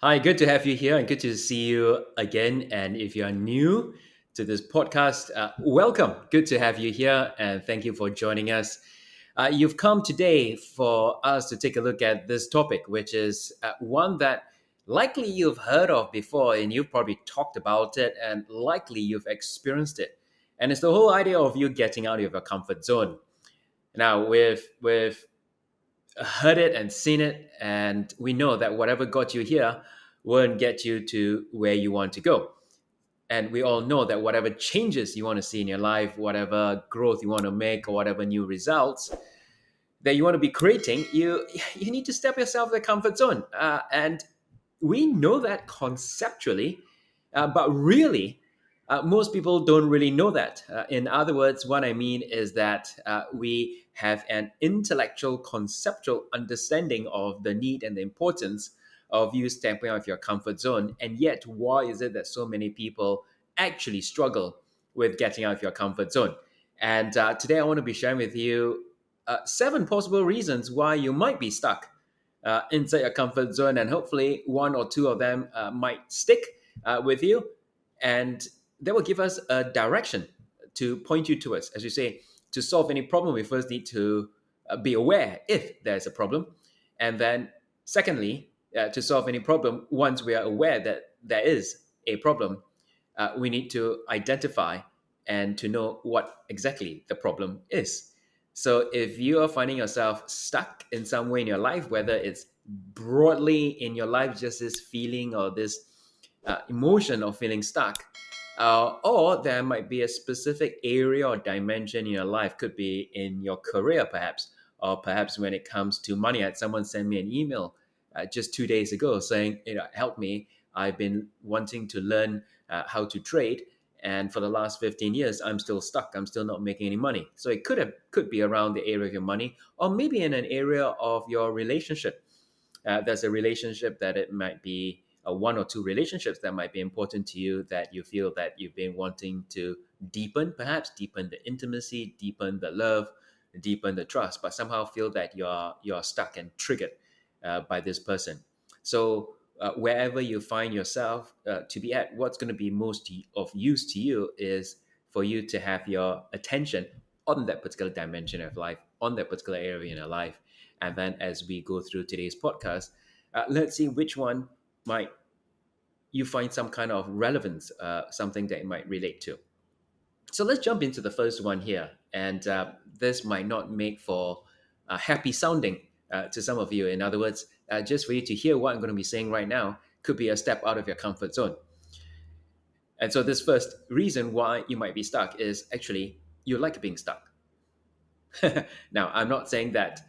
Hi, good to have you here and good to see you again. And if you're new to this podcast, welcome. Good to have you here and thank you for joining us. You've come today for us to take a look at this topic, which is one that likely you've heard of before and you've probably talked about it and likely you've experienced it. And it's the whole idea of you getting out of your comfort zone. Now, we've heard it and seen it, and we know that whatever got you here won't get you to where you want to go. And we all know that whatever changes you want to see in your life, whatever growth you want to make, or whatever new results that you want to be creating, you need to step yourself in the comfort zone. And we know that conceptually, but really, most people don't really know that. In other words, what I mean is that we have an intellectual, conceptual understanding of the need and the importance of you stepping out of your comfort zone. And yet, why is it that so many people actually struggle with getting out of your comfort zone? And today, I want to be sharing with you seven possible reasons why you might be stuck inside your comfort zone, and hopefully, one or two of them might stick with you. And that will give us a direction to point you towards. As we say, to solve any problem, we first need to be aware if there's a problem. And then, secondly, to solve any problem, once we are aware that there is a problem, we need to identify and to know what exactly the problem is. So if you are finding yourself stuck in some way in your life, whether it's broadly in your life, just this feeling or this emotion of feeling stuck, or there might be a specific area or dimension in your life, could be in your career perhaps, or perhaps when it comes to money. I had someone send me an email just 2 days ago saying, help me. I've been wanting to learn how to trade, and for the last 15 years, I'm still stuck. I'm still not making any money. So it could be around the area of your money, or maybe in an area of your relationship. There's a relationship that it might be one or two relationships that might be important to you, that you feel that you've been wanting to deepen, perhaps deepen the intimacy, deepen the love, deepen the trust, but somehow feel that you're stuck and triggered by this person. So wherever you find yourself to be at, what's going to be most of use to you is for you to have your attention on that particular dimension of life, on that particular area in your life. And then as we go through today's podcast, let's see which one might you find some kind of relevance, something that you might relate to. So let's jump into the first one here. And this might not make for happy sounding to some of you. In other words, just for you to hear what I'm going to be saying right now could be a step out of your comfort zone. And so this first reason why you might be stuck is actually you like being stuck. Now, I'm not saying that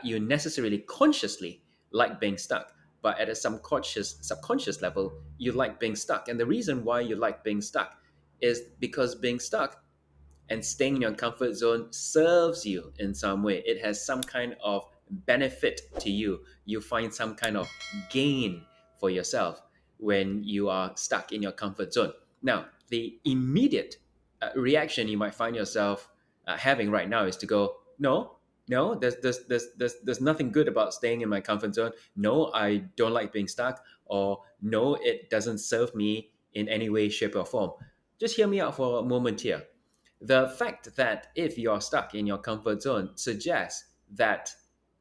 you necessarily consciously like being stuck, but at a subconscious level, you like being stuck. And the reason why you like being stuck is because being stuck and staying in your comfort zone serves you in some way. It has some kind of benefit to you. You find some kind of gain for yourself when you are stuck in your comfort zone. Now, the immediate reaction you might find yourself having right now is to go, no, no, there's nothing good about staying in my comfort zone. No, I don't like being stuck, or no, it doesn't serve me in any way, shape, or form. Just hear me out for a moment here. The fact that if you're stuck in your comfort zone suggests that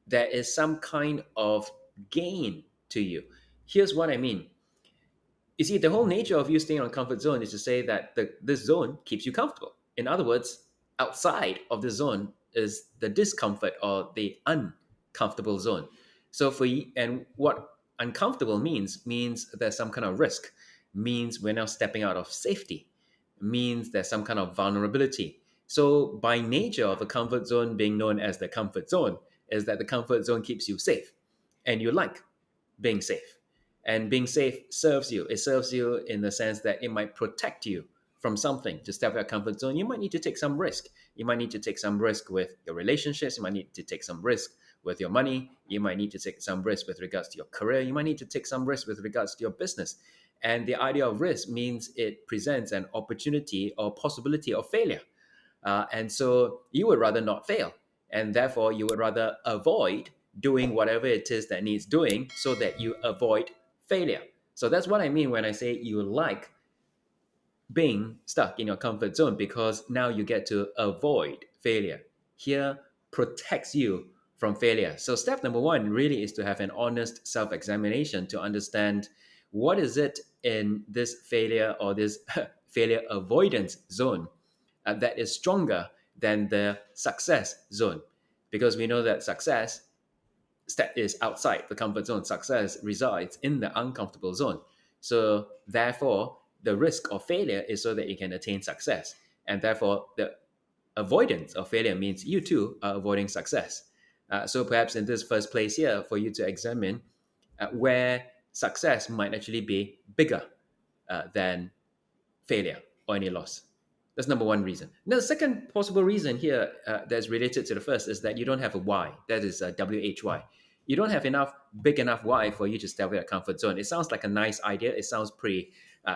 there is some kind of gain to you. Here's what I mean. You see, the whole nature of you staying on comfort zone is to say that this zone keeps you comfortable. In other words, outside of the zone is the discomfort or the uncomfortable zone. So for you, and what uncomfortable means there's some kind of risk, means we're now stepping out of safety, means there's some kind of vulnerability. So by nature of a comfort zone being known as the comfort zone is that the comfort zone keeps you safe, and you like being safe. And being safe serves you. It serves you in the sense that it might protect you from something. To step out of your comfort zone, you might need to take some risk. You might need to take some risk with your relationships. You might need to take some risk with your money. You might need to take some risk with regards to your career. You might need to take some risk with regards to your business. And the idea of risk means it presents an opportunity or possibility of failure. And so you would rather not fail. And therefore, you would rather avoid doing whatever it is that needs doing so that you avoid failure. So that's what I mean when I say you like being stuck in your comfort zone, because now you get to avoid failure. Here protects you from failure. So step number one really is to have an honest self-examination to understand what is it in this failure or this failure avoidance zone that is stronger than the success zone. Because we know that success step is outside the comfort zone. Success resides in the uncomfortable zone. So therefore, the risk of failure is so that you can attain success. And therefore, the avoidance of failure means you too are avoiding success. So perhaps in this first place here, for you to examine where success might actually be bigger than failure or any loss. That's number one reason. Now, the second possible reason here that's related to the first is that you don't have a why. That is a WHY. You don't have enough, big enough why for you to step out of your comfort zone. It sounds like a nice idea. It sounds pretty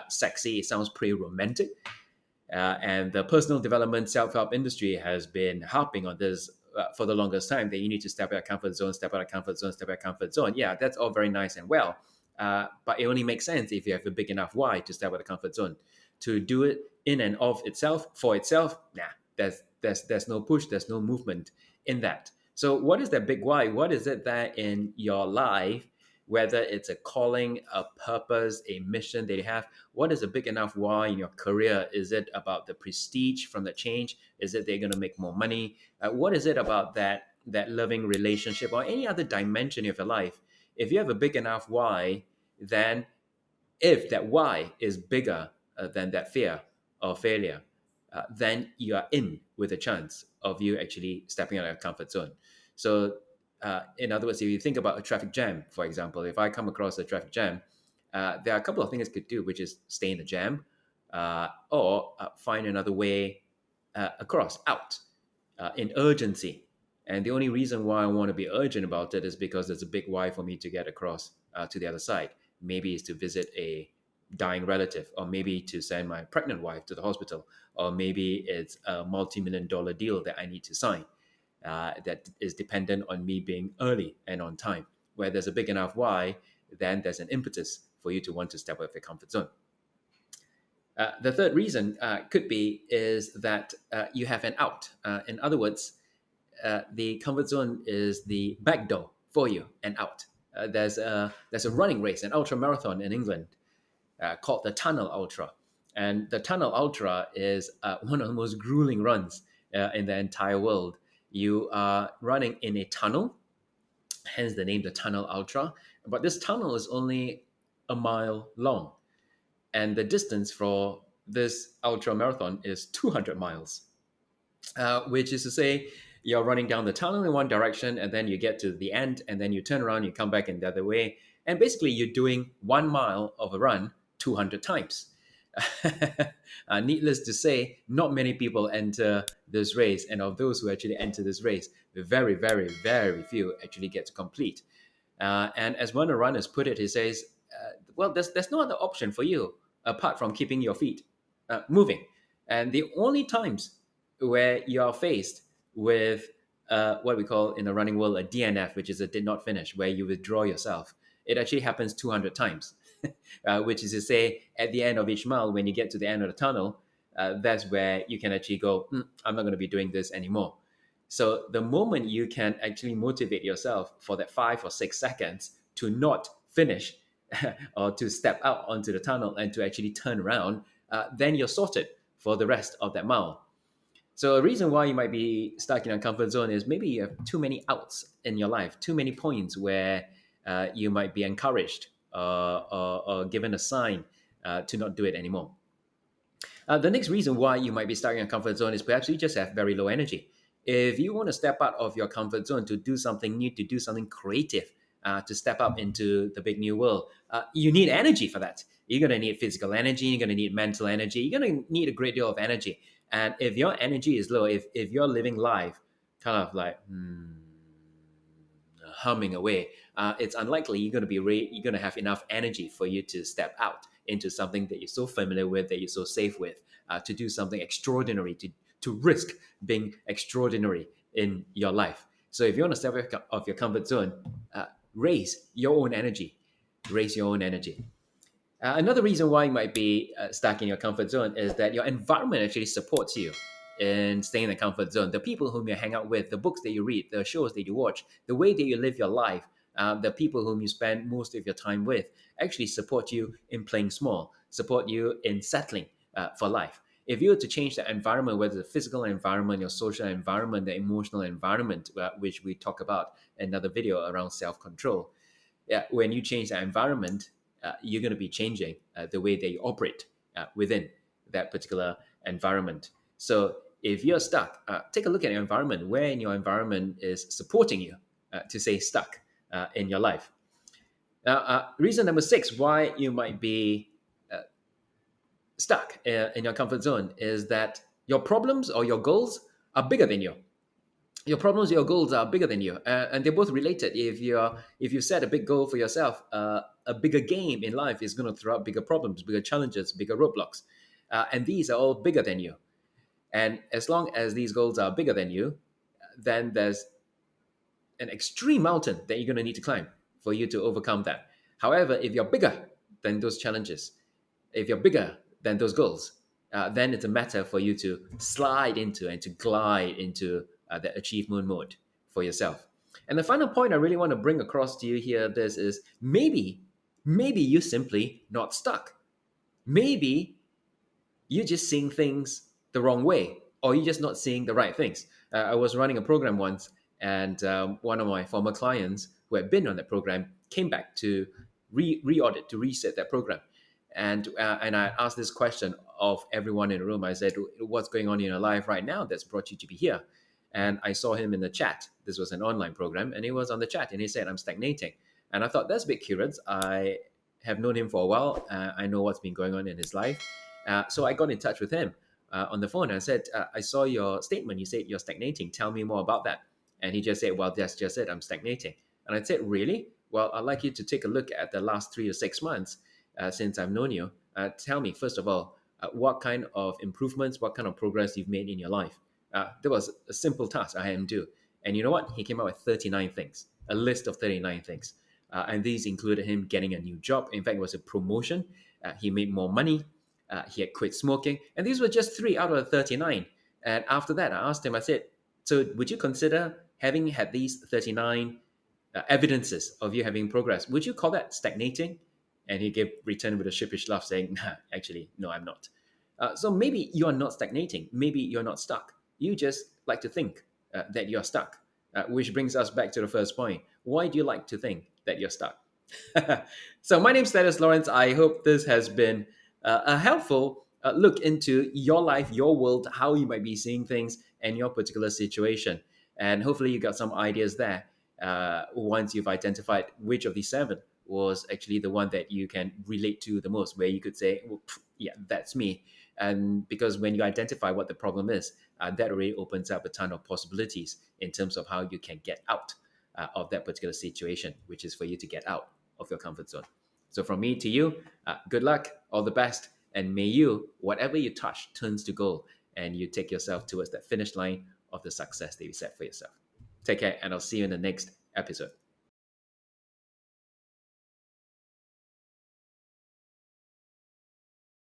sexy. It sounds pretty romantic. And the personal development self-help industry has been harping on this for the longest time, that you need to step out of comfort zone, step out of comfort zone, step out of comfort zone. Yeah, that's all very nice and well. But it only makes sense if you have a big enough why to step out of the comfort zone. To do it in and of itself, for itself, there's no push, there's no movement in that. So what is that big why? What is it that in your life, whether it's a calling, a purpose, a mission that you have, what is a big enough why in your career? Is it about the prestige from the change? Is it they're going to make more money? What is it about that loving relationship or any other dimension of your life? If you have a big enough why, then if that why is bigger than that fear of failure, then you are in with a chance of you actually stepping out of your comfort zone. So, in other words, if you think about a traffic jam, for example, if I come across a traffic jam, there are a couple of things I could do, which is stay in the jam or find another way across, out in urgency. And the only reason why I want to be urgent about it is because there's a big why for me to get across to the other side. Maybe it's to visit a dying relative, or maybe to send my pregnant wife to the hospital, or maybe it's a multi-million-dollar deal that I need to sign that is dependent on me being early and on time. Where there's a big enough why, then there's an impetus for you to want to step out of your comfort zone. The third reason could be is that you have an out. In other words, the comfort zone is the back door for you and out. There's a running race, an ultra marathon in England called the Tunnel Ultra. And the Tunnel Ultra is one of the most grueling runs in the entire world. You are running in a tunnel, hence the name the Tunnel Ultra. But this tunnel is only a mile long. And the distance for this ultra marathon is 200 miles, which is to say, you're running down the tunnel in one direction, and then you get to the end, and then you turn around, you come back in the other way. And basically, you're doing 1 mile of a run 200 times. Needless to say, not many people enter this race. And of those who actually enter this race, very, very, very few actually get to complete. And as one of the runners put it, he says, well, there's no other option for you apart from keeping your feet moving. And the only times where you're faced with what we call in the running world a DNF, which is a did not finish, where you withdraw yourself, it actually happens 200 times, which is to say, at the end of each mile, when you get to the end of the tunnel, that's where you can actually go, I'm not going to be doing this anymore. So the moment you can actually motivate yourself for that 5 or 6 seconds to not finish or to step out onto the tunnel and to actually turn around, then you're sorted for the rest of that mile. So a reason why you might be stuck in a comfort zone is maybe you have too many outs in your life, too many points where you might be encouraged or given a sign to not do it anymore. The next reason why you might be stuck in a comfort zone is perhaps you just have very low energy. If you want to step out of your comfort zone to do something new, to do something creative, to step up into the big new world, you need energy for that. You're going to need physical energy, you're going to need mental energy, you're going to need a great deal of energy. And if your energy is low, if you're living life kind of like humming away, it's unlikely you're going to have enough energy for you to step out into something that you're so familiar with, that you're so safe with, to do something extraordinary, to risk being extraordinary in your life. So if you want to step out of your comfort zone, raise your own energy. Another reason why you might be stuck in your comfort zone is that your environment actually supports you in staying in the comfort zone. The people whom you hang out with, the books that you read, the shows that you watch, the way that you live your life, the people whom you spend most of your time with actually support you in playing small, support you in settling for life. If you were to change the environment, whether the physical environment, your social environment, the emotional environment, which we talk about in another video around self-control, yeah, when you change the environment, you're going to be changing the way they operate within that particular environment. So if you're stuck, take a look at your environment. Where in your environment is supporting you to stay stuck in your life? Now, reason number 6 why you might be stuck in your comfort zone is that your problems or your goals are bigger than you. Your problems, your goals are bigger than you, and they're both related. If you set a big goal for yourself, a bigger game in life is going to throw up bigger problems, bigger challenges, bigger roadblocks, and these are all bigger than you. And as long as these goals are bigger than you, then there's an extreme mountain that you're going to need to climb for you to overcome that. However, if you're bigger than those challenges, if you're bigger than those goals, then it's a matter for you to slide into and to glide into the achievement mode for yourself. And the final point I really want to bring across to you here, this is maybe you simply not stuck. Maybe you're just seeing things the wrong way, or you're just not seeing the right things. I was running a program once, and one of my former clients who had been on that program came back to re-audit, to reset that program. And I asked this question of everyone in the room. I said, what's going on in your life right now that's brought you to be here? And I saw him in the chat. This was an online program, and he was on the chat, and he said, I'm stagnating. And I thought, that's a bit curious. I have known him for a while. I know what's been going on in his life. So I got in touch with him on the phone. I said, I saw your statement. You said you're stagnating. Tell me more about that. And he just said, well, that's just it. I'm stagnating. And I said, really? Well, I'd like you to take a look at the last 3 to 6 months since I've known you. Tell me, first of all, what kind of improvements, what kind of progress you've made in your life. That was a simple task I had him do. And you know what? He came out with 39 things, a list of 39 things. And these included him getting a new job. In fact, it was a promotion. He made more money. He had quit smoking. And these were just 3 out of the 39. And after that, I asked him, I said, so would you consider having had these 39 evidences of you having progress, would you call that stagnating? And he returned with a sheepish laugh saying, nah, actually, no, I'm not. So maybe you're not stagnating. Maybe you're not stuck. You just like to think that you're stuck, which brings us back to the first point. Why do you like to think that you're stuck? So my name's Thaddeus Lawrence. I hope this has been a helpful look into your life, your world, how you might be seeing things and your particular situation. And hopefully you got some ideas there once you've identified which of these 7 was actually the one that you can relate to the most, where you could say, well, yeah, that's me. And because when you identify what the problem is, that already opens up a ton of possibilities in terms of how you can get out of that particular situation, which is for you to get out of your comfort zone. So from me to you, good luck, all the best, and may you, whatever you touch, turns to gold, and you take yourself towards that finish line of the success that you set for yourself. Take care, and I'll see you in the next episode.